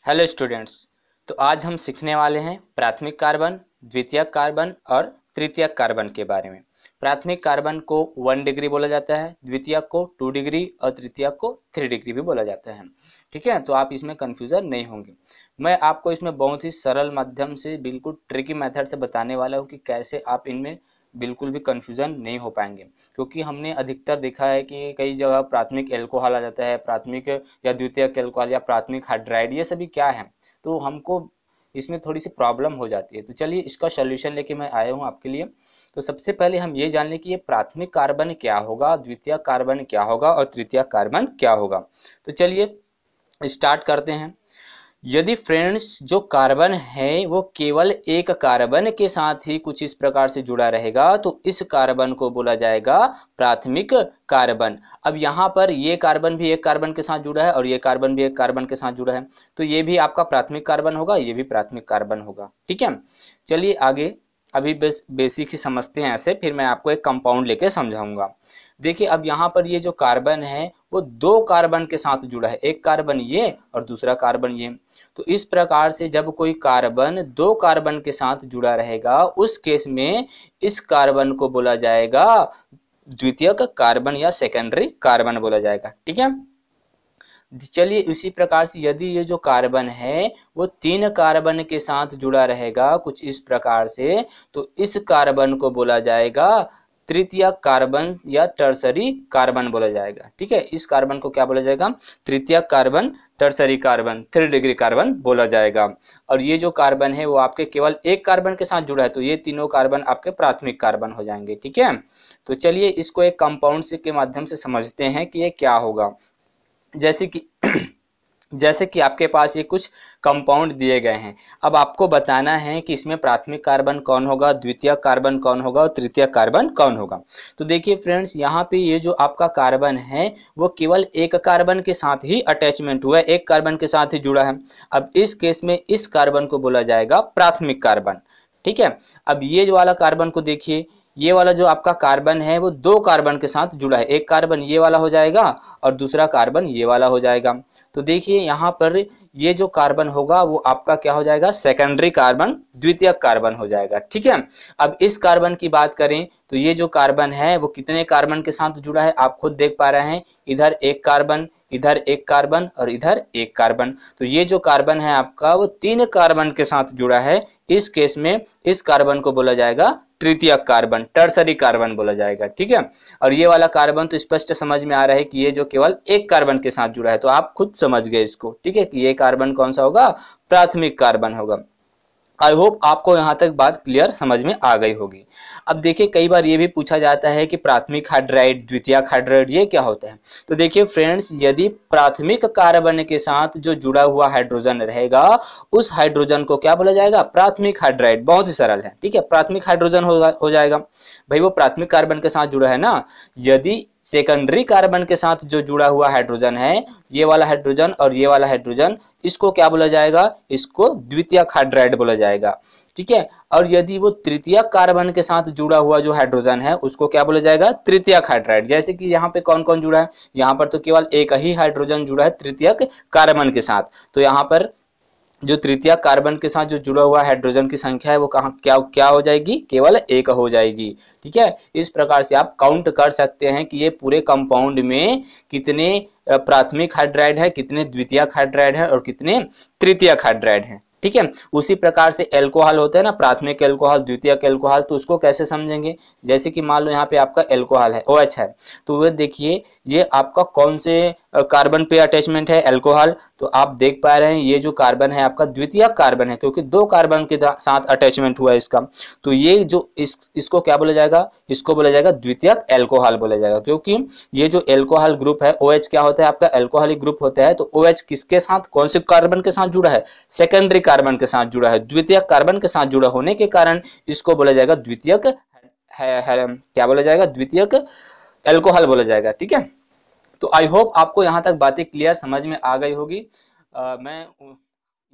Hello students. तो आज हम सीखने वाले हैं प्राथमिक कार्बन, द्वितीयक कार्बन और तृतीयक कार्बन के बारे में। प्राथमिक कार्बन को 1 डिग्री बोला जाता है, द्वितीयक को 2 डिग्री और तृतीयक को 3 डिग्री भी बोला जाता है। ठीक है, तो आप इसमें कंफ्यूजन नहीं होंगे। मैं आपको इसमें बहुत ही सरल माध्यम से, बिल्कुल ट्रिकी मेथड से बताने वाला हूँ कि कैसे आप इनमें बिल्कुल भी कंफ्यूजन नहीं हो पाएंगे। क्योंकि हमने अधिकतर देखा है कि कई जगह प्राथमिक एल्कोहल आ जाता है, प्राथमिक या द्वितीयक एल्कोहल या प्राथमिक हाइड्राइड, ये सभी क्या है, तो हमको इसमें थोड़ी सी प्रॉब्लम हो जाती है। तो चलिए इसका सॉल्यूशन लेके मैं आया हूँ आपके लिए। तो सबसे पहले हम ये जान लें कि ये प्राथमिक कार्बन क्या होगा, द्वितीयक कार्बन क्या होगा और तृतीयक कार्बन क्या होगा। तो चलिए स्टार्ट करते हैं। यदि फ्रेंड्स जो कार्बन है वो केवल एक कार्बन के साथ ही कुछ इस प्रकार से जुड़ा रहेगा तो इस कार्बन को बोला जाएगा प्राथमिक कार्बन। अब यहाँ पर ये कार्बन भी एक कार्बन के साथ जुड़ा है और ये कार्बन भी एक कार्बन के साथ जुड़ा है, तो ये भी आपका प्राथमिक कार्बन होगा, ये भी प्राथमिक कार्बन होगा। ठीक है, चलिए आगे अभी बेसिक ही समझते हैं ऐसे, फिर मैं आपको एक कंपाउंड लेके समझाऊंगा। देखिए अब यहाँ पर ये जो कार्बन है वो 2 कार्बन के साथ जुड़ा है, एक कार्बन ये और दूसरा कार्बन ये। तो इस प्रकार से जब कोई कार्बन 2 कार्बन के साथ जुड़ा रहेगा उस केस में इस कार्बन को बोला जाएगा द्वितीयक कार्बन या सेकेंडरी कार्बन बोला जाएगा। ठीक है, चलिए इसी प्रकार से यदि ये जो कार्बन है वो 3 कार्बन के साथ जुड़ा रहेगा कुछ इस प्रकार से, तो इस कार्बन को बोला जाएगा तृतीयक कार्बन या टर्सरी कार्बन बोला जाएगा। ठीक है, इस कार्बन को क्या बोला जाएगा, तृतीयक carbon, tertiary carbon, 3 degree carbon बोला जाएगा। और ये जो कार्बन है वो आपके केवल एक कार्बन के साथ जुड़ा है, तो ये तीनों कार्बन आपके प्राथमिक कार्बन हो जाएंगे। ठीक है, तो चलिए इसको एक कंपाउंड से के माध्यम से समझते हैं कि ये क्या होगा। जैसे कि जैसे कि आपके पास ये कुछ कंपाउंड दिए गए हैं, अब आपको बताना है कि इसमें प्राथमिक कार्बन कौन होगा, द्वितीयक कार्बन कौन होगा और तृतीयक कार्बन कौन होगा। तो देखिए फ्रेंड्स, यहाँ पे ये जो आपका कार्बन है वो केवल एक कार्बन के साथ ही अटैचमेंट हुआ है, एक कार्बन के साथ ही जुड़ा है। अब इस केस में इस कार्बन को बोला जाएगा प्राथमिक कार्बन। ठीक है, अब ये जो वाला कार्बन को देखिए, ये वाला जो आपका कार्बन है वो 2 कार्बन के साथ जुड़ा है, एक कार्बन ये वाला हो जाएगा और दूसरा कार्बन ये वाला हो जाएगा। तो देखिए यहाँ पर ये जो कार्बन होगा वो आपका क्या हो जाएगा, सेकेंडरी कार्बन, द्वितीयक कार्बन हो जाएगा। ठीक है, अब इस कार्बन की बात करें तो ये जो कार्बन है वो कितने कार्बन के साथ जुड़ा है, आप खुद देख पा रहे हैं, इधर एक कार्बन, इधर एक कार्बन और इधर एक कार्बन। तो ये जो कार्बन है आपका वो 3 कार्बन के साथ जुड़ा है। इस केस में इस कार्बन को बोला जाएगा तृतीयक कार्बन, टर्सरी कार्बन बोला जाएगा। ठीक है, और ये वाला कार्बन तो स्पष्ट समझ में आ रहा है कि ये जो केवल एक कार्बन के साथ जुड़ा है, तो आप खुद समझ गए इसको। ठीक है, कि ये कार्बन कौन सा होगा, प्राथमिक कार्बन होगा। आई होप आपको यहाँ तक बात क्लियर समझ में आ गई होगी। अब देखिए कई बार ये भी पूछा जाता है कि प्राथमिक हाइड्राइड, द्वितीयक हाइड्राइड ये क्या होता है। तो देखिए फ्रेंड्स, यदि प्राथमिक कार्बन के साथ जो जुड़ा हुआ हाइड्रोजन रहेगा उस हाइड्रोजन को क्या बोला जाएगा, प्राथमिक हाइड्राइड। बहुत ही सरल है। ठीक है, प्राथमिक हाइड्रोजन हो जाएगा। भाई वो प्राथमिक कार्बन के साथ जुड़ा है ना। यदि सेकेंडरी कार्बन के साथ जो जुड़ा हुआ हाइड्रोजन है, ये वाला हाइड्रोजन और ये वाला हाइड्रोजन, इसको क्या बोला जाएगा, इसको द्वितीयक हाइड्राइड बोला जाएगा। ठीक है, और यदि वो तृतीयक कार्बन के साथ जुड़ा हुआ जो हाइड्रोजन है उसको क्या बोला जाएगा, तृतीयक हाइड्राइड। जैसे कि यहाँ पे कौन कौन जुड़ा है, यहाँ पर तो केवल एक ही हाइड्रोजन जुड़ा है तृतीयक कार्बन के साथ, तो यहाँ पर जो तृतीयक कार्बन के साथ जो जुड़ा हुआ हाइड्रोजन की संख्या है वो कहाँ क्या क्या हो जाएगी, केवल एक हो जाएगी। ठीक है, इस प्रकार से आप काउंट कर सकते हैं कि ये पूरे कंपाउंड में कितने प्राथमिक हाइड्राइड है, कितने द्वितीयक हाइड्राइड है और कितने तृतीयक हाइड्राइड है। ठीक है, उसी प्रकार से एल्कोहल होता है ना, प्राथमिक एल्कोहल, द्वितीयक एल्कोहल, तो उसको कैसे समझेंगे। जैसे कि मान लो यहाँ पे आपका एल्कोहल है, OH है, तो वो देखिए ये आपका कौन से कार्बन पे अटैचमेंट है, एल्कोहल। तो आप देख पा रहे हैं ये जो कार्बन है आपका द्वितीयक कार्बन है, क्योंकि 2 कार्बन के साथ अटैचमेंट हुआ है इसका। तो ये जो इसको क्या बोला जाएगा, इसको बोला जाएगा द्वितीयक एल्कोहल बोला जाएगा। क्योंकि ये जो एल्कोहल ग्रुप है, OH क्या होता है आपका, एल्कोहलिक ग्रुप होता है। तो OH किसके साथ, कौन से कार्बन के साथ जुड़ा है, सेकेंडरी कार्बन के साथ जुड़ा है, द्वितीयक कार्बन के साथ जुड़ा होने के कारण इसको बोला जाएगा द्वितीयक क्या बोला जाएगा, द्वितीयक एल्कोहल बोला जाएगा। ठीक है, तो आई होप आपको यहाँ तक बातें क्लियर समझ में आ गई होगी। मैं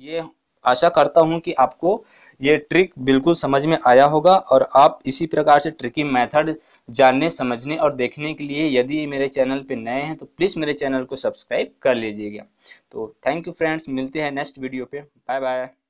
ये आशा करता हूँ कि आपको ये ट्रिक बिल्कुल समझ में आया होगा और आप इसी प्रकार से ट्रिकी मेथड जानने, समझने और देखने के लिए यदि मेरे चैनल पे नए हैं तो प्लीज़ मेरे चैनल को सब्सक्राइब कर लीजिएगा। तो थैंक यू फ्रेंड्स, मिलते हैं नेक्स्ट वीडियो पे। Bye bye.